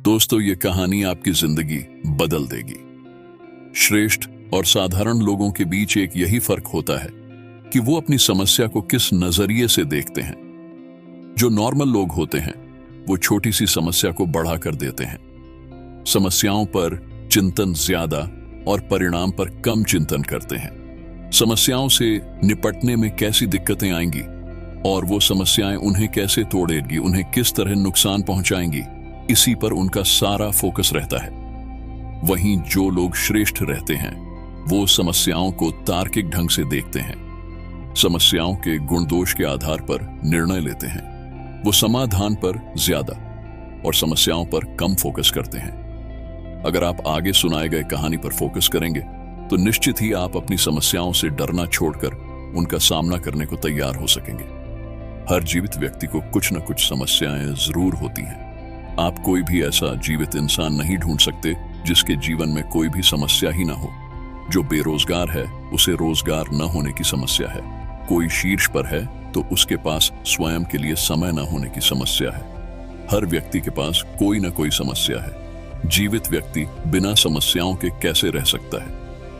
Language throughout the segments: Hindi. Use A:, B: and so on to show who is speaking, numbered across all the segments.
A: दोस्तों, ये कहानी आपकी जिंदगी बदल देगी। श्रेष्ठ और साधारण लोगों के बीच एक यही फर्क होता है कि वो अपनी समस्या को किस नजरिए से देखते हैं। जो नॉर्मल लोग होते हैं वो छोटी सी समस्या को बढ़ा कर देते हैं। समस्याओं पर चिंतन ज्यादा और परिणाम पर कम चिंतन करते हैं। समस्याओं से निपटने में कैसी दिक्कतें आएंगी और वो समस्याएं उन्हें कैसे तोड़ेंगी, उन्हें किस तरह नुकसान पहुंचाएंगी, इसी पर उनका सारा फोकस रहता है। वहीं जो लोग श्रेष्ठ रहते हैं वो समस्याओं को तार्किक ढंग से देखते हैं, समस्याओं के गुण दोष के आधार पर निर्णय लेते हैं। वो समाधान पर ज्यादा और समस्याओं पर कम फोकस करते हैं। अगर आप आगे सुनाए गए कहानी पर फोकस करेंगे तो निश्चित ही आप अपनी समस्याओं से डरना छोड़कर उनका सामना करने को तैयार हो सकेंगे। हर जीवित व्यक्ति को कुछ न कुछ समस्याएं जरूर होती हैं। आप कोई भी ऐसा जीवित इंसान नहीं ढूंढ सकते जिसके जीवन में कोई भी समस्या ही ना हो। जो बेरोजगार है उसे रोजगार न होने की समस्या है। कोई शीर्ष पर है तो उसके पास स्वयं के लिए समय न होने की समस्या है। हर व्यक्ति के पास कोई न कोई समस्या है। जीवित व्यक्ति बिना समस्याओं के कैसे रह सकता है?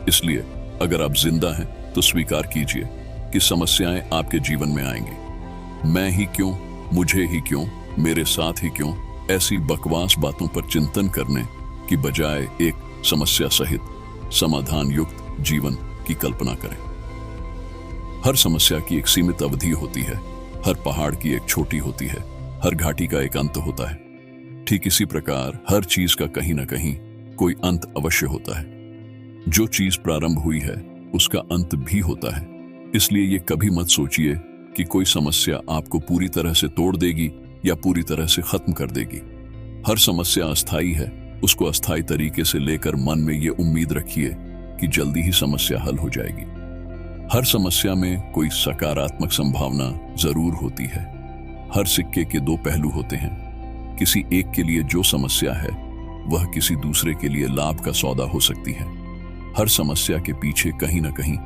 A: इसलिए अगर आप जिंदा हैं तो स्वीकार कीजिए कि समस्याएं आपके जीवन में आएंगी। मैं ही क्यों, मुझे ही क्यों, मेरे साथ ही क्यों, ऐसी बकवास बातों पर चिंतन करने की बजाय एक समस्या सहित समाधान युक्त जीवन की कल्पना करें। हर समस्या की एक सीमित अवधि होती है। हर पहाड़ की एक छोटी होती है। हर घाटी का एक अंत होता है। ठीक इसी प्रकार हर चीज का कहीं ना कहीं कोई अंत अवश्य होता है। जो चीज प्रारंभ हुई है उसका अंत भी होता है। इसलिए ये कभी मत सोचिए कि कोई समस्या आपको पूरी तरह से तोड़ देगी या पूरी तरह से खत्म कर देगी। हर समस्या अस्थायी है। उसको अस्थायी तरीके से लेकर मन में ये उम्मीद रखिए कि जल्दी ही समस्या हल हो जाएगी। हर समस्या में कोई सकारात्मक संभावना जरूर होती है। हर सिक्के के दो पहलू होते हैं। किसी एक के लिए जो समस्या है वह किसी दूसरे के लिए लाभ का सौदा हो सकती है। हर समस्या के पीछे कहीं ना कहीं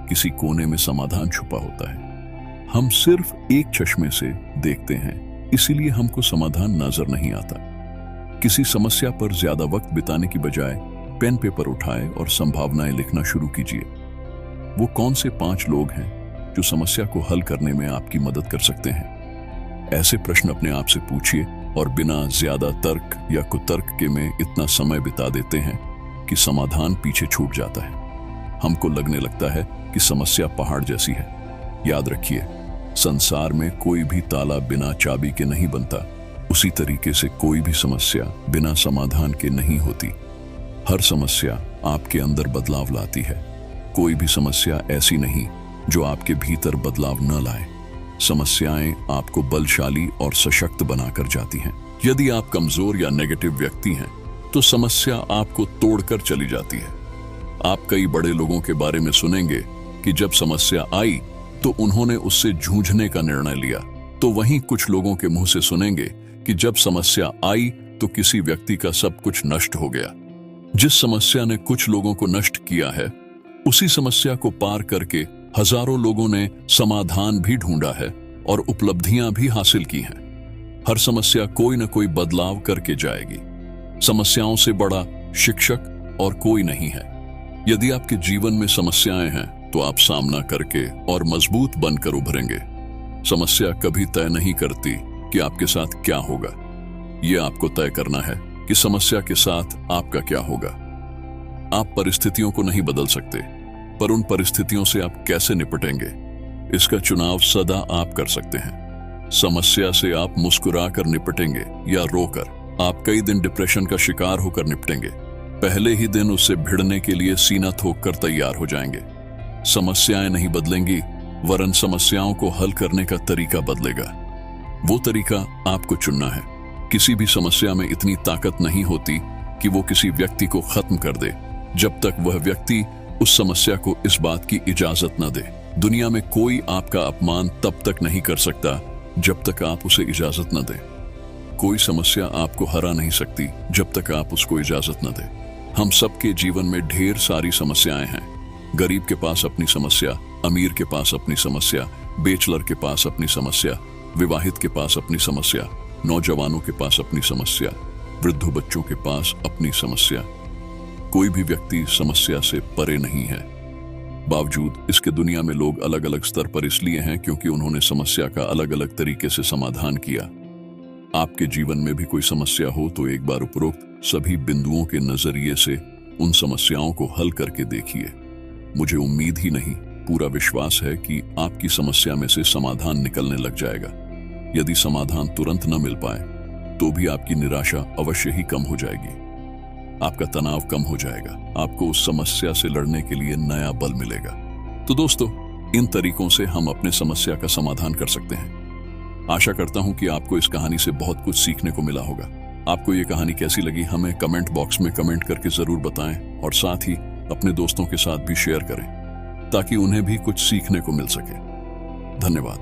A: किसी कोने में समाधान छुपा होता है। हम सिर्फ एक चश्मे से देखते हैं, इसीलिए हमको समाधान नजर नहीं आता। किसी समस्या पर ज्यादा वक्त बिताने की बजाय पेन पेपर उठाएं और संभावनाएं लिखना शुरू कीजिए। वो कौन से 5 लोग हैं जो समस्या को हल करने में आपकी मदद कर सकते हैं? ऐसे प्रश्न अपने आप से पूछिए और बिना ज्यादा तर्क या कुतर्क के में इतना समय बिता देते हैं कि समाधान पीछे छूट जाता है। हमको लगने लगता है कि समस्या पहाड़ जैसी है। याद रखिए, संसार में कोई भी ताला बिना चाबी के नहीं बनता। उसी तरीके से कोई भी समस्या बिना समाधान के नहीं होती। हर समस्या आपके अंदर बदलाव लाती है। कोई भी समस्या ऐसी नहीं जो आपके भीतर बदलाव न लाए। समस्याएं आपको बलशाली और सशक्त बनाकर जाती हैं। यदि आप कमजोर या नेगेटिव व्यक्ति हैं तो समस्या आपको तोड़कर चली जाती है। आप कई बड़े लोगों के बारे में सुनेंगे कि जब समस्या आई तो उन्होंने उससे जूझने का निर्णय लिया। तो वहीं कुछ लोगों के मुंह से सुनेंगे कि जब समस्या आई तो किसी व्यक्ति का सब कुछ नष्ट हो गया। जिस समस्या ने कुछ लोगों को नष्ट किया है, उसी समस्या को पार करके हजारों लोगों ने समाधान भी ढूंढा है और उपलब्धियां भी हासिल की हैं। हर समस्या कोई न कोई बदलाव करके जाएगी। समस्याओं से बड़ा शिक्षक और कोई नहीं है। यदि आपके जीवन में समस्याएं हैं तो आप सामना करके और मजबूत बनकर उभरेंगे। समस्या कभी तय नहीं करती कि आपके साथ क्या होगा। यह आपको तय करना है कि समस्या के साथ आपका क्या होगा। आप परिस्थितियों को नहीं बदल सकते, पर उन परिस्थितियों से आप कैसे निपटेंगे इसका चुनाव सदा आप कर सकते हैं। समस्या से आप मुस्कुरा कर निपटेंगे या रोकर। आप कई दिन डिप्रेशन का शिकार होकर निपटेंगे। पहले ही दिन उससे भिड़ने के लिए सीना ठोक कर तैयार हो जाएंगे। समस्याएं नहीं बदलेंगी, वरन समस्याओं को हल करने का तरीका बदलेगा। वो तरीका आपको चुनना है। किसी भी समस्या में इतनी ताकत नहीं होती कि वो किसी व्यक्ति को खत्म कर दे, जब तक वह व्यक्ति उस समस्या को इस बात की इजाजत न दे। दुनिया में कोई आपका अपमान तब तक नहीं कर सकता जब तक आप उसे इजाजत न दें। कोई समस्या आपको हरा नहीं सकती जब तक आप उसको इजाजत न दें। हम सबके जीवन में ढेर सारी समस्याएं हैं। गरीब के पास अपनी समस्या, अमीर के पास अपनी समस्या, बेचलर के पास अपनी समस्या, विवाहित के पास अपनी समस्या, नौजवानों के पास अपनी समस्या। वृद्धों बच्चों के पास अपनी समस्या। कोई भी व्यक्ति समस्या से परे नहीं है। बावजूद इसके दुनिया में लोग अलग अलग स्तर पर इसलिए हैं क्योंकि उन्होंने समस्या का अलग अलग तरीके से समाधान किया। आपके जीवन में भी कोई समस्या हो तो एक बार उपरोक्त सभी बिंदुओं के नजरिए से उन समस्याओं को हल करके देखिए। मुझे उम्मीद ही नहीं, पूरा विश्वास है कि आपकी समस्या में से समाधान निकलने लग जाएगा। यदि समाधान तुरंत न मिल पाए तो भी आपकी निराशा अवश्य ही कम हो जाएगी। आपका तनाव कम हो जाएगा। आपको उस समस्या से लड़ने के लिए नया बल मिलेगा। तो दोस्तों, इन तरीकों से हम अपने समस्या का समाधान कर सकते हैं। आशा करता हूं कि आपको इस कहानी से बहुत कुछ सीखने को मिला होगा। आपको ये कहानी कैसी लगी हमें कमेंट बॉक्स में कमेंट करके जरूर बताएं और साथ ही अपने दोस्तों के साथ भी शेयर करें ताकि उन्हें भी कुछ सीखने को मिल सके। धन्यवाद।